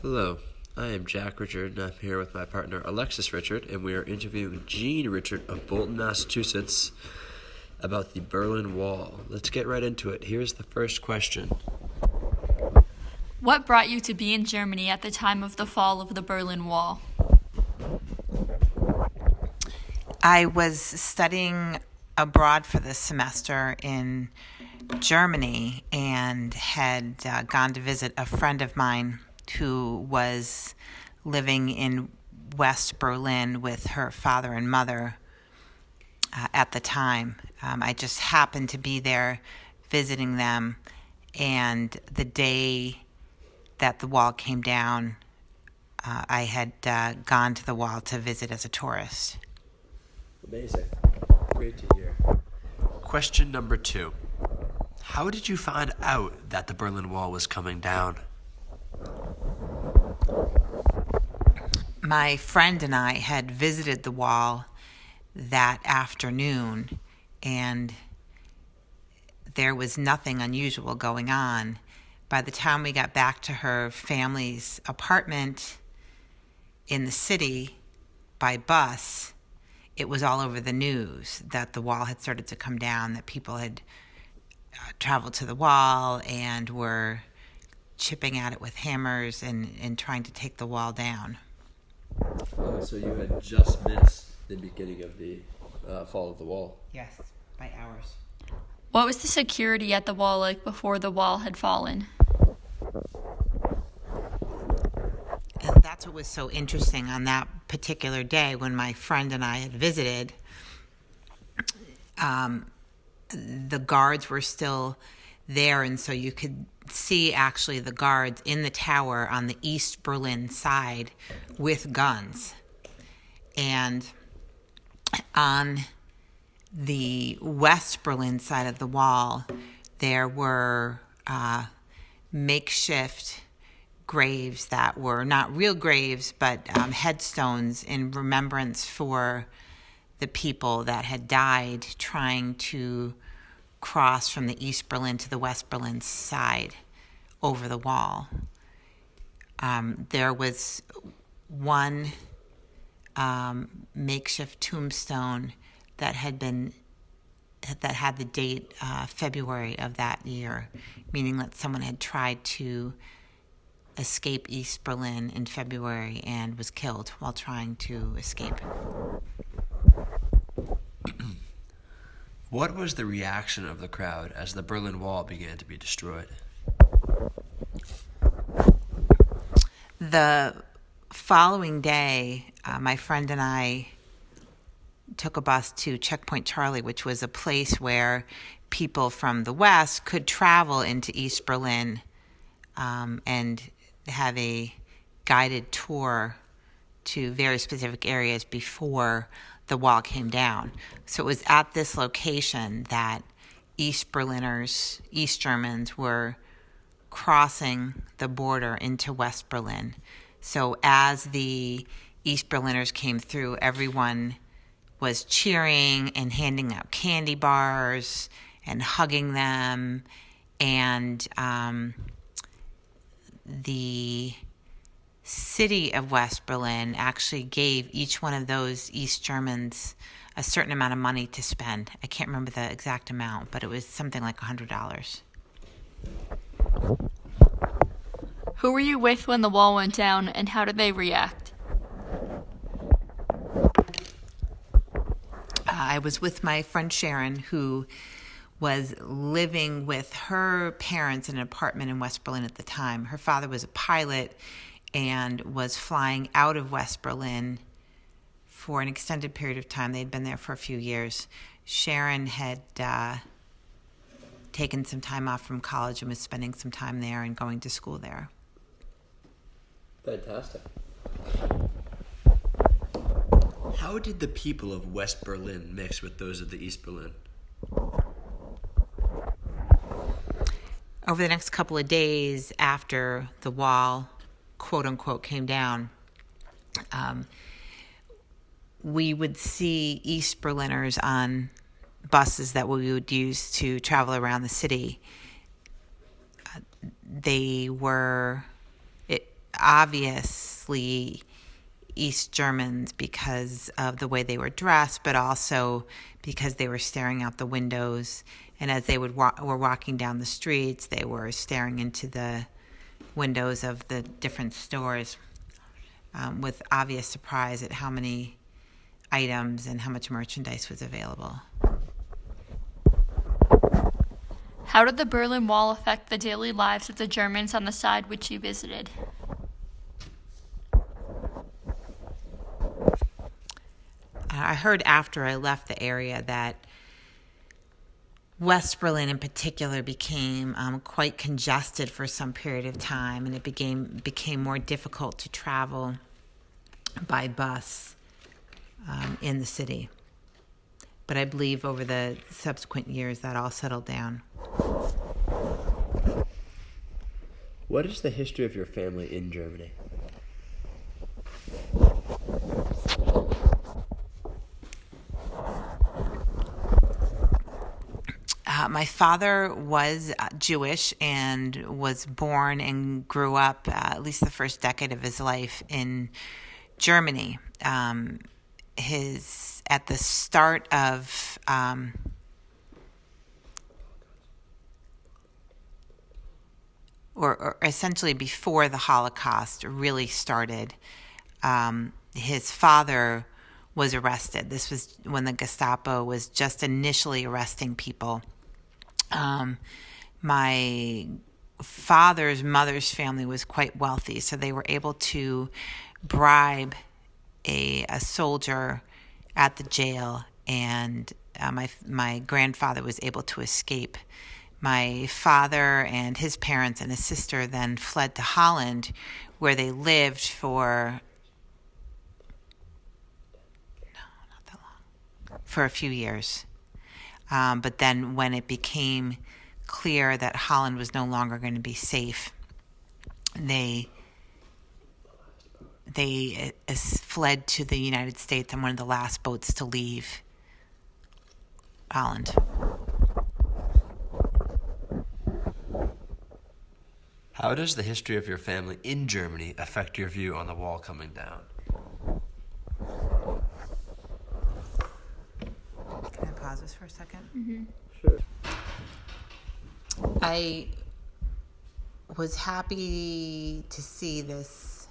Hello, I am Jack Richard, and I'm here with my partner Alexis Richard, and we are interviewing Jeanne Richard of Bolton, Massachusetts, about the Berlin Wall. Let's get right into it. Here's the first question. What brought you to be in Germany at the time of the fall of the Berlin Wall? I was studying abroad for this semester in Germany and had gone to visit a friend of mine who was living in West Berlin with her father and mother at the time. I just happened to be there visiting them, and the day that the wall came down, I had gone to the wall to visit as a tourist. Amazing. Great to hear. Question number 2. How did you find out that the Berlin Wall was coming down? My friend and I had visited the wall that afternoon, and there was nothing unusual going on. By the time we got back to her family's apartment in the city by bus, it was all over the news that the wall had started to come down, that people had traveled to the wall and were chipping at it with hammers and trying to take the wall down. Oh, so you had just missed the beginning of the fall of the wall. Yes, by hours. What was the security at the wall like before the wall had fallen? And that's what was so interesting on that particular day when my friend and I had visited. The guards were still there, and so you could see actually the guards in the tower on the East Berlin side with guns. And on the West Berlin side of the wall, there were makeshift graves that were not real graves, but headstones in remembrance for the people that had died trying to cross from the East Berlin to the West Berlin side over the wall. There was one makeshift tombstone that had the date February of that year, meaning that someone had tried to escape East Berlin in February and was killed while trying to escape. What was the reaction of the crowd as the Berlin Wall began to be destroyed? The following day, my friend and I took a bus to Checkpoint Charlie, which was a place where people from the West could travel into East Berlin and have a guided tour to very specific areas before the wall came down. So it was at this location that East Germans were crossing the border into West Berlin. So as the East Berliners came through, everyone was cheering and handing out candy bars and hugging them, and the city of West Berlin actually gave each one of those East Germans a certain amount of money to spend. I can't remember the exact amount, but it was something like $100. Who were you with when the wall went down, and how did they react? I was with my friend Sharon, who was living with her parents in an apartment in West Berlin at the time. Her father was a pilot and was flying out of West Berlin for an extended period of time. They'd been there for a few years. Sharon had taken some time off from college and was spending some time there and going to school there. Fantastic. How did the people of West Berlin mix with those of the East Berlin? Over the next couple of days after the wall, quote unquote, came down, we would see East Berliners on buses that we would use to travel around the city. obviously East Germans because of the way they were dressed, but also because they were staring out the windows. And as they were walking down the streets, they were staring into the windows of the different stores with obvious surprise at how many items and how much merchandise was available. How did the Berlin Wall affect the daily lives of the Germans on the side which you visited? I heard after I left the area that West Berlin in particular became quite congested for some period of time, and it became more difficult to travel by bus in the city. But I believe over the subsequent years that all settled down. What is the history of your family in Germany? My father was Jewish and was born and grew up at least the first decade of his life in Germany. At the start of or essentially before the Holocaust really started, his father was arrested. This was when the Gestapo was just initially arresting people. My father's mother's family was quite wealthy, so they were able to bribe a soldier at the jail, and my grandfather was able to escape. My father and his parents and his sister then fled to Holland, where they lived for a few years. But then when it became clear that Holland was no longer going to be safe, they fled to the United States on one of the last boats to leave Holland. How does the history of your family in Germany affect your view on the wall coming down? Can I pause this for a second? Mm-hmm. Sure. I was happy to see this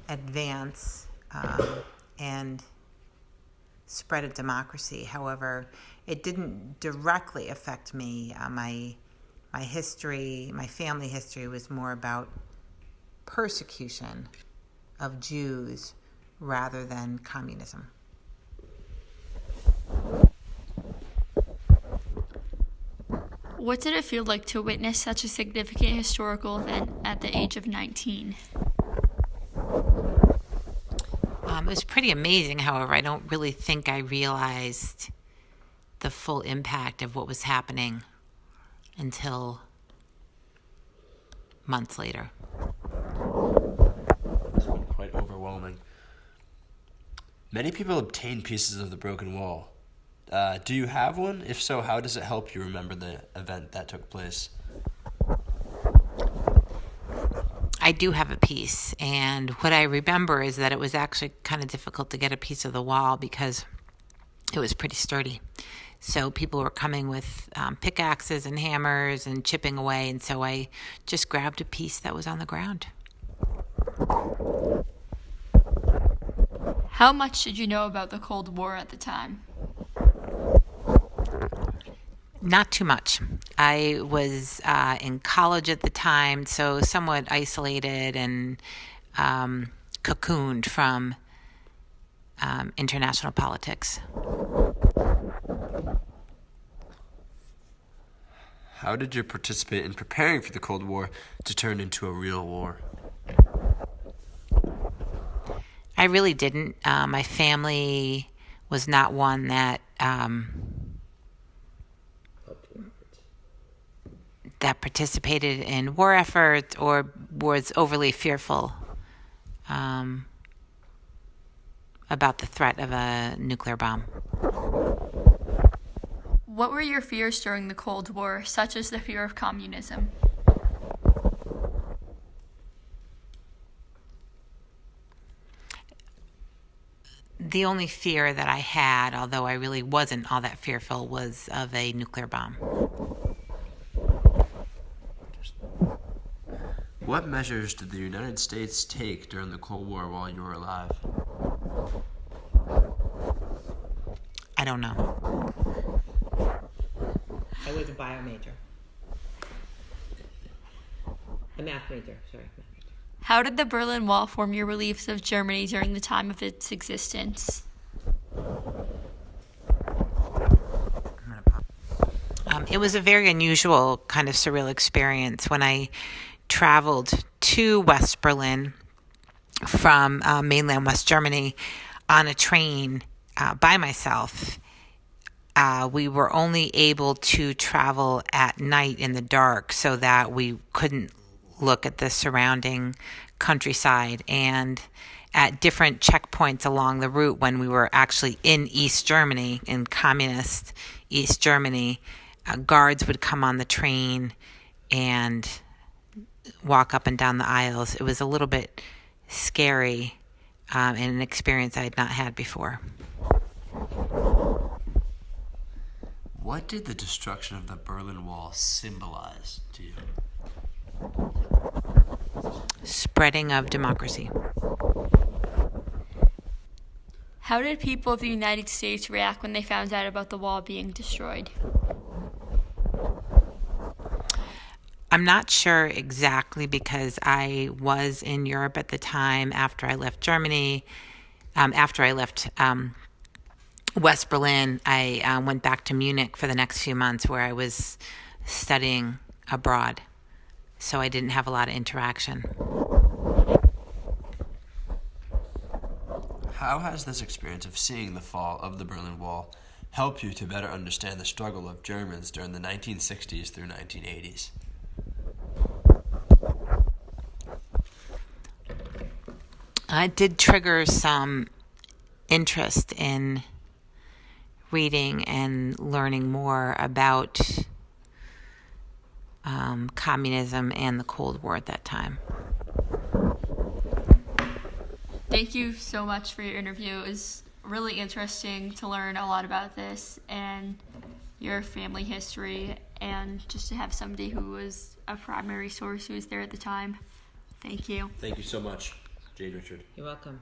advance and spread of democracy. However, it didn't directly affect me. My history, my family history was more about persecution of Jews rather than communism. What did it feel like to witness such a significant historical event at the age of 19? It was pretty amazing. However, I don't really think I realized the full impact of what was happening until months later. It's been quite overwhelming. Many people obtain pieces of the broken wall. Do you have one? If so, how does it help you remember the event that took place? I do have a piece, and what I remember is that it was actually kind of difficult to get a piece of the wall because it was pretty sturdy. So people were coming with pickaxes and hammers and chipping away, and so I just grabbed a piece that was on the ground. How much did you know about the Cold War at the time? Not too much. I was in college at the time, so somewhat isolated and cocooned from international politics. How did you participate in preparing for the Cold War to turn into a real war? I really didn't. My family was not one that that participated in war efforts or was overly fearful about the threat of a nuclear bomb. What were your fears during the Cold War, such as the fear of communism? The only fear that I had, although I really wasn't all that fearful, was of a nuclear bomb. What measures did the United States take during the Cold War while you were alive? I don't know. I was a bio major. A math major, sorry. How did the Berlin Wall form your beliefs of Germany during the time of its existence? It was a very unusual, kind of surreal experience when I traveled to West Berlin from mainland West Germany on a train by myself. We were only able to travel at night in the dark so that we couldn't look at the surrounding countryside. And at different checkpoints along the route, when we were actually in East Germany, in communist East Germany, guards would come on the train and walk up and down the aisles. It was a little bit scary and an experience I had not had before. What did the destruction of the Berlin Wall symbolize to you? Spreading of democracy. How did people of the United States react when they found out about the wall being destroyed? I'm not sure exactly because I was in Europe at the time after I left Germany. After I left West Berlin, I went back to Munich for the next few months where I was studying abroad. So I didn't have a lot of interaction. How has this experience of seeing the fall of the Berlin Wall helped you to better understand the struggle of Germans during the 1960s through 1980s? It did trigger some interest in reading and learning more about communism and the Cold War at that time. Thank you so much for your interview. It was really interesting to learn a lot about this and your family history, and just to have somebody who was a primary source who was there at the time. Thank you. Thank you so much, Jeanne Richard. You're welcome.